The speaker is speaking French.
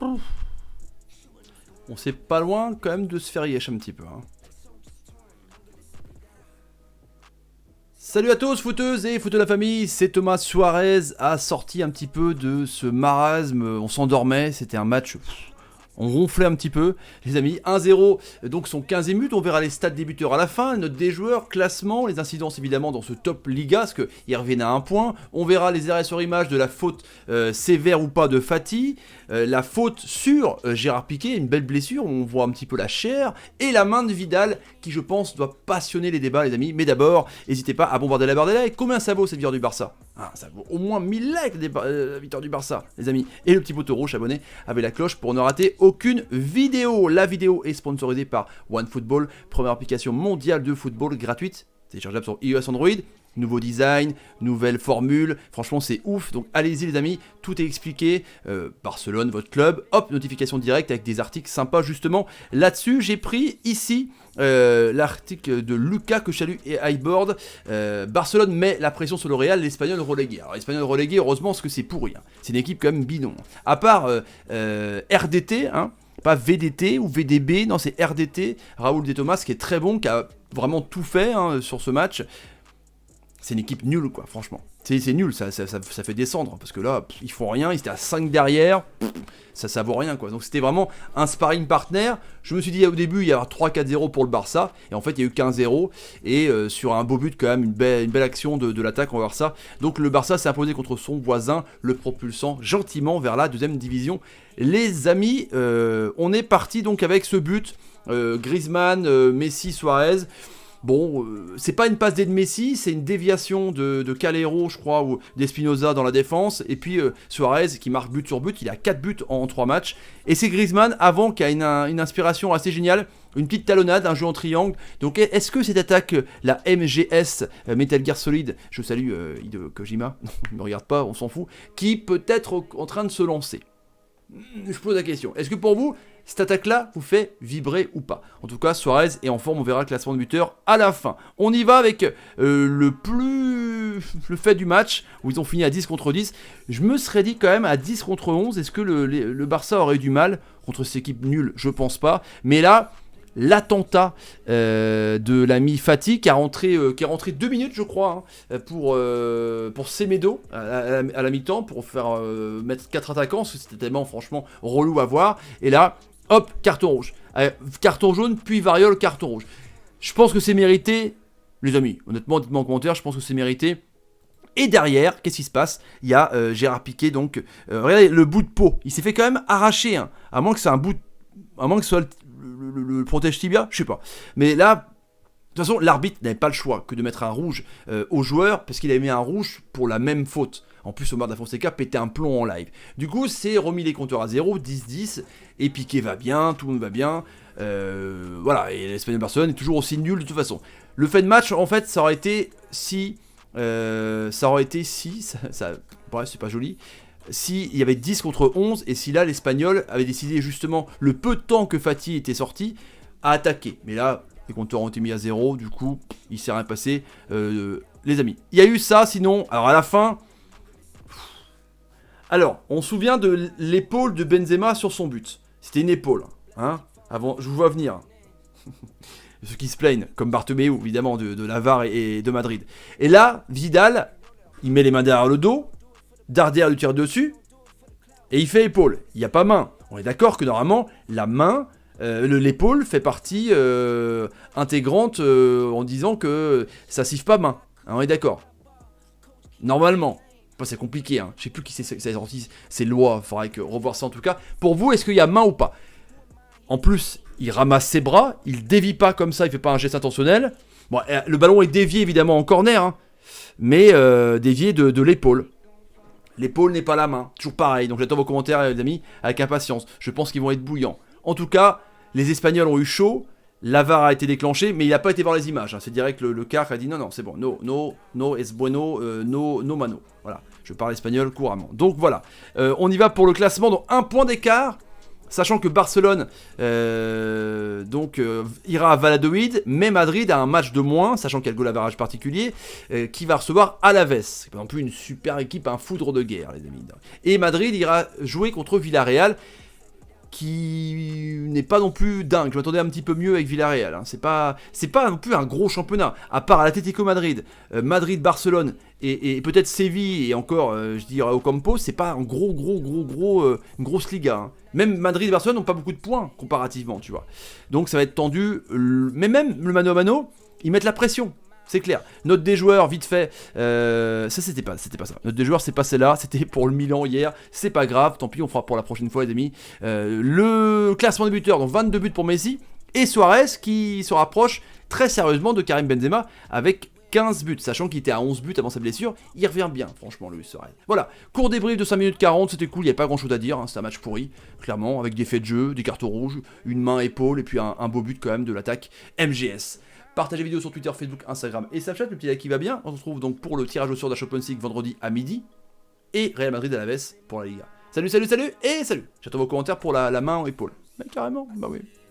On s'est pas loin quand même de se faire yesh un petit peu. Hein. Salut à tous, footeuses et footeux de la famille, c'est Thomas. Suarez a sorti un petit peu de ce marasme, on s'endormait, c'était un match... On ronflait un petit peu, les amis. 1-0, donc son 15e but. On verra les stats des buteurs à la fin. Note des joueurs, classement, les incidences évidemment dans ce top Liga, parce qu'il reviennent à un point. On verra les arrêts sur image de la faute sévère ou pas de Fati. La faute sur Gérard Piqué, une belle blessure. On voit un petit peu la chair. Et la main de Vidal, qui je pense doit passionner les débats, les amis. Mais d'abord, n'hésitez pas à bombarder la barre des likes. Combien ça vaut cette victoire du Barça? Ça vaut au moins 1000 likes la victoire du Barça, les amis. Et le petit poteau rouge abonné avec la cloche pour ne rater aucune vidéo. La vidéo est sponsorisée par OneFootball, première application mondiale de football gratuite, téléchargeable sur iOS Android. Nouveau design, nouvelle formule, franchement c'est ouf, donc allez-y les amis, tout est expliqué, Barcelone, votre club, hop, notification directe avec des articles sympas justement là-dessus. J'ai pris ici l'article de Lucas que je salue et Highboard. Barcelone met la pression sur le Real, l'Espagnol relégué. Alors l'Espagnol relégué, heureusement parce que c'est pourri, hein. C'est une équipe quand même bidon. À part RDT, hein, pas VDT ou VDB, non c'est RDT, Raúl de Tomás qui est très bon, qui a vraiment tout fait hein, sur ce match. C'est une équipe nulle quoi, franchement. C'est nul, ça fait descendre, parce que là, ils font rien, ils étaient à 5 derrière, ça vaut rien quoi. Donc c'était vraiment un sparring partner. Je me suis dit au début, il y aura 3-4-0 pour le Barça, et en fait il y a eu 15-0, et sur un beau but quand même, une belle action de l'attaque, on va voir ça. Donc le Barça s'est imposé contre son voisin, le propulsant gentiment vers la deuxième division. Les amis, on est parti donc avec ce but, Griezmann, Messi, Suarez. Bon, c'est pas une passe D de Messi, c'est une déviation de Calero, je crois, ou d'Espinoza dans la défense. Et puis Suarez qui marque but sur but, il a 4 buts en 3 matchs. Et c'est Griezmann, avant, qui a une inspiration assez géniale, une petite talonnade, un jeu en triangle. Donc est-ce que cette attaque, la MGS, Metal Gear Solid, je salue Hideo Kojima, ne me regarde pas, on s'en fout, qui peut être en train de se lancer? Je pose la question, est-ce que pour vous, cette attaque-là vous fait vibrer ou pas? En tout cas, Suarez est en forme, on verra le classement de buteur à la fin. On y va avec le fait du match, où ils ont fini à 10 contre 10. Je me serais dit quand même à 10 contre 11, est-ce que le Barça aurait eu du mal contre cette équipe nulle? Je pense pas. Mais là, l'attentat de l'ami Fati qui est rentré 2 minutes je crois hein, pour Semedo à la mi-temps pour faire mettre 4 attaquants, parce que c'était tellement franchement relou à voir. Et là, hop, carton rouge. Carton jaune, puis variole, carton rouge. Je pense que c'est mérité, les amis. Honnêtement, dites-moi en commentaire, je pense que c'est mérité. Et derrière, qu'est-ce qui se passe? Il y a Gérard Piqué, donc regardez le bout de peau. Il s'est fait quand même arracher, hein, à moins que c'est un bout, à moins que ce soit le protège tibia, je sais pas. Mais là, de toute façon, l'arbitre n'avait pas le choix que de mettre un rouge au joueur, parce qu'il avait mis un rouge pour la même faute. En plus, Omar Da Fonseca pétait un plomb en live. Du coup, c'est remis les compteurs à 0, 10-10, et Piqué va bien, tout le monde va bien. Voilà, et l'Espagnol Barcelone est toujours aussi nul de toute façon. Le fait de match, en fait, ça aurait été si... bref, c'est pas joli. Si il y avait 10 contre 11, et si là, l'Espagnol avait décidé justement, le peu de temps que Fati était sorti, à attaquer. Mais là, les compteurs ont été mis à 0, du coup, il s'est rien passé. Les amis, il y a eu ça, sinon, alors à la fin... Alors, on se souvient de l'épaule de Benzema sur son but. C'était une épaule, hein. Avant, je vous vois venir. Ceux qui se plaignent, comme Bartomeu, évidemment, de la VAR et de Madrid. Et là, Vidal, il met les mains derrière le dos, Darder lui tire dessus, et il fait épaule. Il n'y a pas main. On est d'accord que normalement, la main, l'épaule fait partie intégrante en disant que ça siffle pas main. Hein, on est d'accord. Normalement. Enfin, c'est compliqué, hein. Je sais plus qui c'est sorti ces lois, il faudrait revoir ça en tout cas. Pour vous, est-ce qu'il y a main ou pas? En plus, il ramasse ses bras, il dévie pas comme ça, il fait pas un geste intentionnel. Bon, le ballon est dévié évidemment en corner, hein, mais dévié de l'épaule. L'épaule n'est pas la main, toujours pareil. Donc j'attends vos commentaires les amis avec impatience. Je pense qu'ils vont être bouillants. En tout cas, les Espagnols ont eu chaud. La VAR a été déclenchée, mais il n'a pas été voir les images. Hein. C'est direct le CAR a dit non, c'est bon. No, es bueno, no mano. Voilà, je parle espagnol couramment. Donc voilà, on y va pour le classement. Donc 1 point d'écart, sachant que Barcelone ira à Valladolid, mais Madrid a un match de moins, sachant qu'il y a le goal average particulier, qui va recevoir Alaves. C'est pas non plus une super équipe, un foudre de guerre, les amis. Et Madrid ira jouer contre Villarreal. qui n'est pas non plus dingue. Je m'attendais un petit peu mieux avec Villarreal. Hein. C'est pas non plus un gros championnat. À part l'Atlético Madrid, Madrid, Barcelone et peut-être Séville et encore, je dirais Ocampo, c'est pas un une grosse Liga. Hein. Même Madrid et Barcelone n'ont pas beaucoup de points comparativement, tu vois. Donc ça va être tendu. Mais même le mano à mano, ils mettent la pression. C'est clair. Note des joueurs, vite fait. Ça, c'était pas ça. Note des joueurs, c'est pas celle-là. C'était pour le Milan hier. C'est pas grave. Tant pis, on fera pour la prochaine fois, les amis. Le classement des buteurs, donc 22 buts pour Messi. Et Suarez qui se rapproche très sérieusement de Karim Benzema avec 15 buts. Sachant qu'il était à 11 buts avant sa blessure. Il revient bien, franchement, Luis Suarez. Voilà. Court débrief de 5 minutes 40. C'était cool. Il n'y avait pas grand chose à dire. Hein. C'était un match pourri. Clairement. Avec des faits de jeu, des cartons rouges, une main épaule. Et puis un beau but quand même de l'attaque MGS. Partagez la vidéo sur Twitter, Facebook, Instagram et Snapchat, le petit like qui va bien. On se retrouve donc pour le tirage au sort de la Champions League vendredi à midi. Et Real Madrid à la veste pour la Liga. Salut, et salut. J'attends vos commentaires pour la main en épaule. Mais carrément, bah oui.